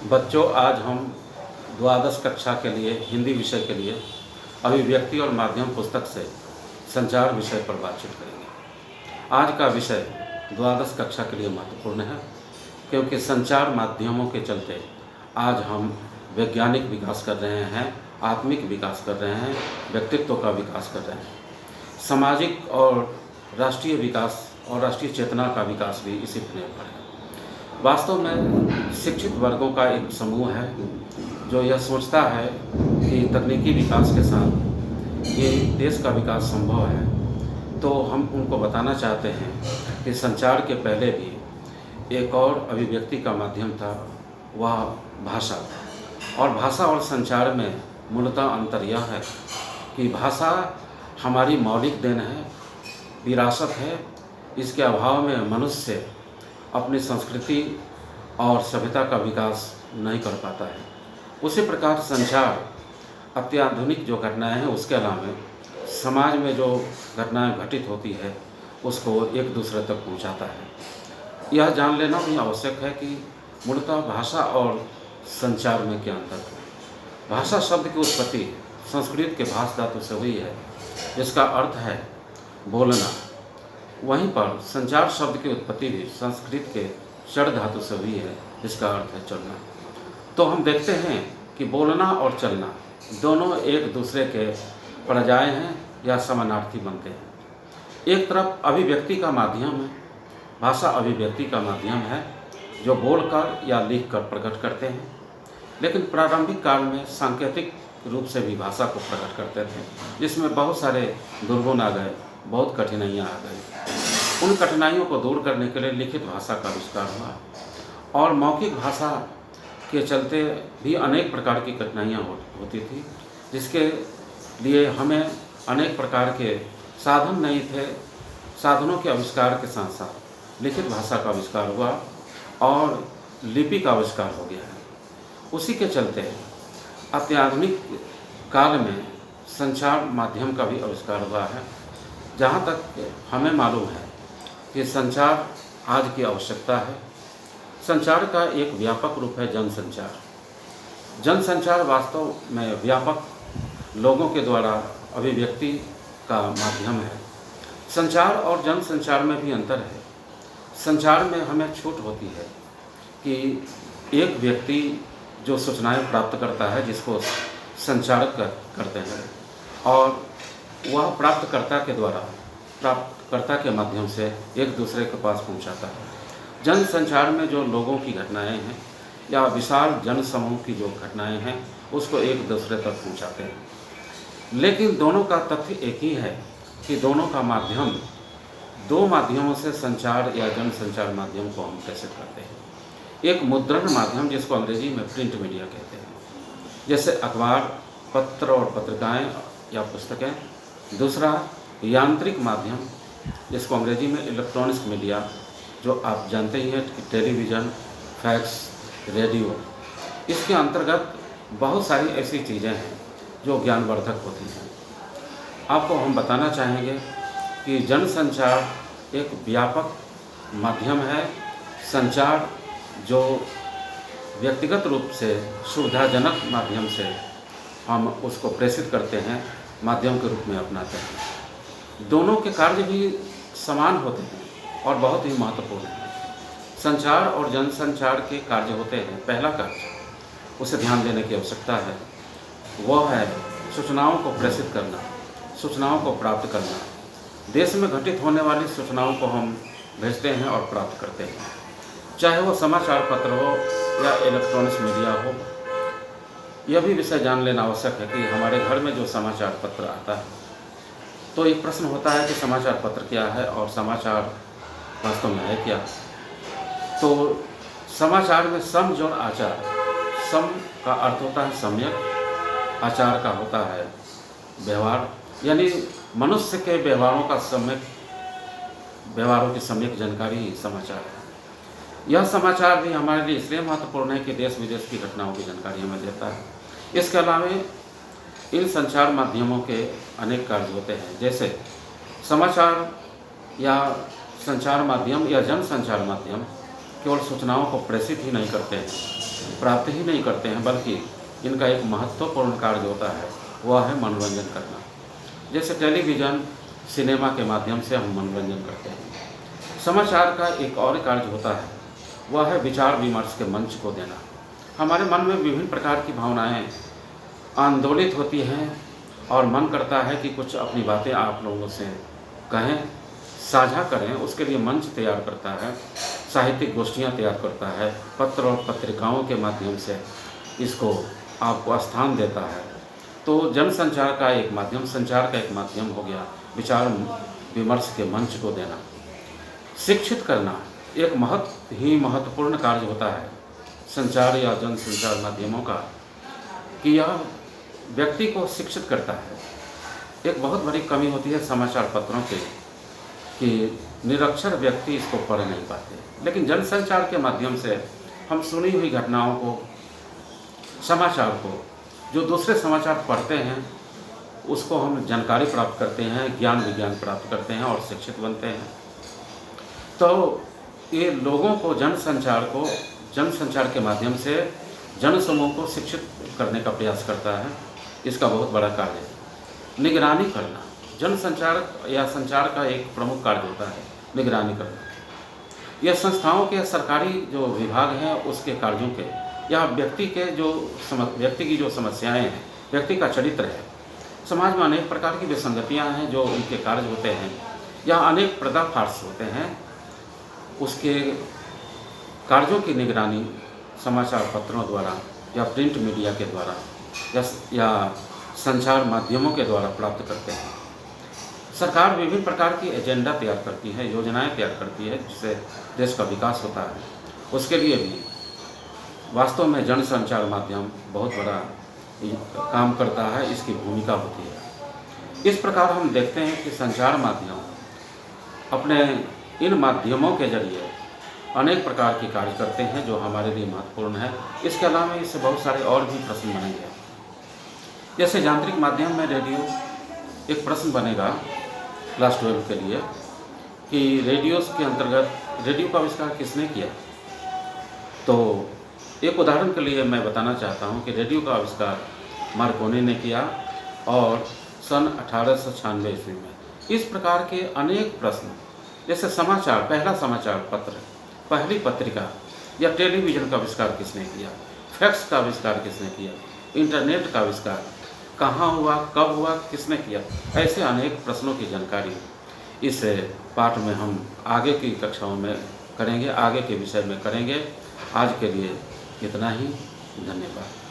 बच्चों, आज हम द्वादश कक्षा के लिए हिंदी विषय के लिए अभिव्यक्ति और माध्यम पुस्तक से संचार विषय पर बातचीत करेंगे। आज का विषय द्वादश कक्षा के लिए महत्वपूर्ण है, क्योंकि संचार माध्यमों के चलते आज हम वैज्ञानिक विकास कर रहे हैं, आत्मिक विकास कर रहे हैं, व्यक्तित्व का विकास कर रहे हैं। सामाजिक और राष्ट्रीय विकास और राष्ट्रीय चेतना का विकास भी इसी पर निर्भर है। वास्तव में शिक्षित वर्गों का एक समूह है जो यह सोचता है कि तकनीकी विकास के साथ ये देश का विकास संभव है। तो हम उनको बताना चाहते हैं कि संचार के पहले भी एक और अभिव्यक्ति का माध्यम था, वह भाषा। और भाषा और संचार में मूलतः अंतर यह है कि भाषा हमारी मौलिक देन है, विरासत है। इसके अभाव में मनुष्य अपनी संस्कृति और सभ्यता का विकास नहीं कर पाता है। उसी प्रकार संचार अत्याधुनिक जो घटनाएं हैं उसके अलावा समाज में जो घटनाएं घटित होती है उसको एक दूसरे तक पहुंचाता है। यह जान लेना भी आवश्यक है कि मूलतः भाषा और संचार में क्या अंतर है। भाषा शब्द की उत्पत्ति संस्कृत के भाष धातु से हुई है, जिसका अर्थ है बोलना। वहीं पर संचार शब्द की उत्पत्ति भी संस्कृत के षड धातु से हुई है, जिसका अर्थ है चलना। तो हम देखते हैं कि बोलना और चलना दोनों एक दूसरे के पर्याय हैं या समानार्थी बनते हैं। एक तरफ अभिव्यक्ति का माध्यम है, भाषा अभिव्यक्ति का माध्यम है जो बोलकर या लिखकर प्रकट करते हैं। लेकिन प्रारंभिक काल में सांकेतिक रूप से भी भाषा को प्रकट करते थे, जिसमें बहुत सारे दुर्गुण आ गए, बहुत कठिनाइयाँ आ गई। उन कठिनाइयों को दूर करने के लिए लिखित भाषा का आविष्कार हुआ और मौखिक भाषा के चलते भी अनेक प्रकार की कठिनाइयाँ होती थी, जिसके लिए हमें अनेक प्रकार के साधन नहीं थे। साधनों के आविष्कार के साथ साथ लिखित भाषा का आविष्कार हुआ और लिपि का आविष्कार हो गया है। उसी के चलते अत्याधुनिक काल में संचार माध्यम का भी आविष्कार हुआ है। जहाँ तक हमें मालूम है कि संचार आज की आवश्यकता है। संचार का एक व्यापक रूप है जनसंचार। जनसंचार वास्तव में व्यापक लोगों के द्वारा अभिव्यक्ति का माध्यम है। संचार और जनसंचार में भी अंतर है। संचार में हमें छूट होती है कि एक व्यक्ति जो सूचनाएं प्राप्त करता है, जिसको संचारक करते हैं, और वह प्राप्तकर्ता के द्वारा प्राप्तकर्ता के माध्यम से एक दूसरे के पास पहुंचाता है। जनसंचार में जो लोगों की घटनाएं हैं या विशाल जन समूह की जो घटनाएं हैं उसको एक दूसरे तक पहुंचाते हैं। लेकिन दोनों का तथ्य एक ही है कि दोनों का माध्यम, दो माध्यमों से संचार या जनसंचार माध्यम को हम प्रेषित करते हैं। एक मुद्रण माध्यम, जिसको अंग्रेजी में प्रिंट मीडिया कहते हैं, जैसे अखबार, पत्र और पत्रिकाएं या पुस्तकें। दूसरा यांत्रिक माध्यम, जिसको अंग्रेजी में इलेक्ट्रॉनिक्स मीडिया, जो आप जानते ही हैं कि टेलीविज़न, फैक्स, रेडियो। इसके अंतर्गत बहुत सारी ऐसी चीज़ें हैं जो ज्ञानवर्धक होती हैं। आपको हम बताना चाहेंगे कि जनसंचार एक व्यापक माध्यम है। संचार जो व्यक्तिगत रूप से सुविधाजनक माध्यम से हम उसको प्रेषित करते हैं, माध्यम के रूप में अपनाते हैं। दोनों के कार्य भी समान होते हैं और बहुत ही महत्वपूर्ण है। संचार और जनसंचार के कार्य होते हैं। पहला कार्य, उसे ध्यान देने की आवश्यकता है, वह है सूचनाओं को प्रेषित करना, सूचनाओं को प्राप्त करना। देश में घटित होने वाली सूचनाओं को हम भेजते हैं और प्राप्त करते हैं, चाहे वो समाचार पत्र हो या इलेक्ट्रॉनिक्स मीडिया हो। यह भी विषय जान लेना आवश्यक है कि हमारे घर में जो समाचार पत्र आता है, तो एक प्रश्न होता है कि समाचार पत्र क्या है और समाचार वास्तव में है क्या। तो समाचार में सम जोड़ आचार, सम का अर्थ होता है सम्यक, आचार का होता है व्यवहार, यानी मनुष्य के व्यवहारों की सम्यक जानकारी ही समाचार है। यह समाचार भी हमारे लिए इसलिए महत्वपूर्ण है कि देश विदेश की घटनाओं की जानकारी हमें देता है। इसके अलावा इन संचार माध्यमों के अनेक कार्य होते हैं, जैसे समाचार या संचार माध्यम या जनसंचार माध्यम केवल सूचनाओं को प्रेषित ही नहीं करते हैं, प्राप्त ही नहीं करते हैं, बल्कि इनका एक महत्वपूर्ण कार्य होता है, वह है मनोरंजन करना। जैसे टेलीविज़न, सिनेमा के माध्यम से हम मनोरंजन करते हैं। समाचार का एक और कार्य होता है, वह है विचार विमर्श के मंच को देना। हमारे मन में विभिन्न प्रकार की भावनाएं आंदोलित होती हैं और मन करता है कि कुछ अपनी बातें आप लोगों से कहें, साझा करें। उसके लिए मंच तैयार करता है, साहित्यिक गोष्ठियाँ तैयार करता है, पत्र और पत्रिकाओं के माध्यम से इसको आपको स्थान देता है। तो जनसंचार का एक माध्यम, संचार का एक माध्यम हो गया विचार विमर्श के मंच को देना। शिक्षित करना एक महत्वपूर्ण कार्य होता है संचार या जनसंचार माध्यमों का, कि यह व्यक्ति को शिक्षित करता है। एक बहुत बड़ी कमी होती है समाचार पत्रों के कि निरक्षर व्यक्ति इसको पढ़ नहीं पाते, लेकिन जनसंचार के माध्यम से हम सुनी हुई घटनाओं को, समाचार को, जो दूसरे समाचार पढ़ते हैं उसको हम जानकारी प्राप्त करते हैं, ज्ञान विज्ञान प्राप्त करते हैं और शिक्षित बनते हैं। तो ये लोगों को जनसंचार के माध्यम से जनसमूह को शिक्षित करने का प्रयास करता है। इसका बहुत बड़ा कार्य है। निगरानी करना जनसंचार या संचार का एक प्रमुख कार्य होता है, निगरानी करना। यह संस्थाओं के सरकारी जो विभाग हैं उसके कार्यों के या व्यक्ति की जो समस्याएं हैं, व्यक्ति का चरित्र है, समाज में अनेक प्रकार की विसंगतियां हैं जो उनके कार्य होते हैं या अनेक पर्दाफाश होते हैं, उसके कार्यों की निगरानी समाचार पत्रों द्वारा या प्रिंट मीडिया के द्वारा या संचार माध्यमों के द्वारा प्राप्त करते हैं। सरकार विभिन्न प्रकार की एजेंडा तैयार करती है, योजनाएं तैयार करती है, जिससे देश का विकास होता है। उसके लिए भी वास्तव में जनसंचार माध्यम बहुत बड़ा काम करता है, इसकी भूमिका होती है। इस प्रकार हम देखते हैं कि संचार माध्यम अपने इन माध्यमों के जरिए अनेक प्रकार के कार्य करते हैं जो हमारे लिए महत्वपूर्ण है। इसके अलावा इससे बहुत सारे और भी प्रश्न बनेंगे। जैसे यांत्रिक माध्यम में रेडियो, एक प्रश्न बनेगा क्लास 12 के लिए कि रेडियो के अंतर्गत रेडियो का आविष्कार किसने किया। तो एक उदाहरण के लिए मैं बताना चाहता हूं कि रेडियो का आविष्कार मार्कोनी ने किया और सन 1896 ईस्वी में। इस प्रकार के अनेक प्रश्न, जैसे समाचार, पहला समाचार पत्र, पहली पत्रिका या टेलीविज़न का आविष्कार किसने किया, फैक्स का आविष्कार किसने किया, इंटरनेट का आविष्कार कहाँ हुआ, कब हुआ, किसने किया, ऐसे अनेक प्रश्नों की जानकारी इस पाठ में हम आगे की कक्षाओं में करेंगे, आगे के विषय में करेंगे। आज के लिए इतना ही, धन्यवाद।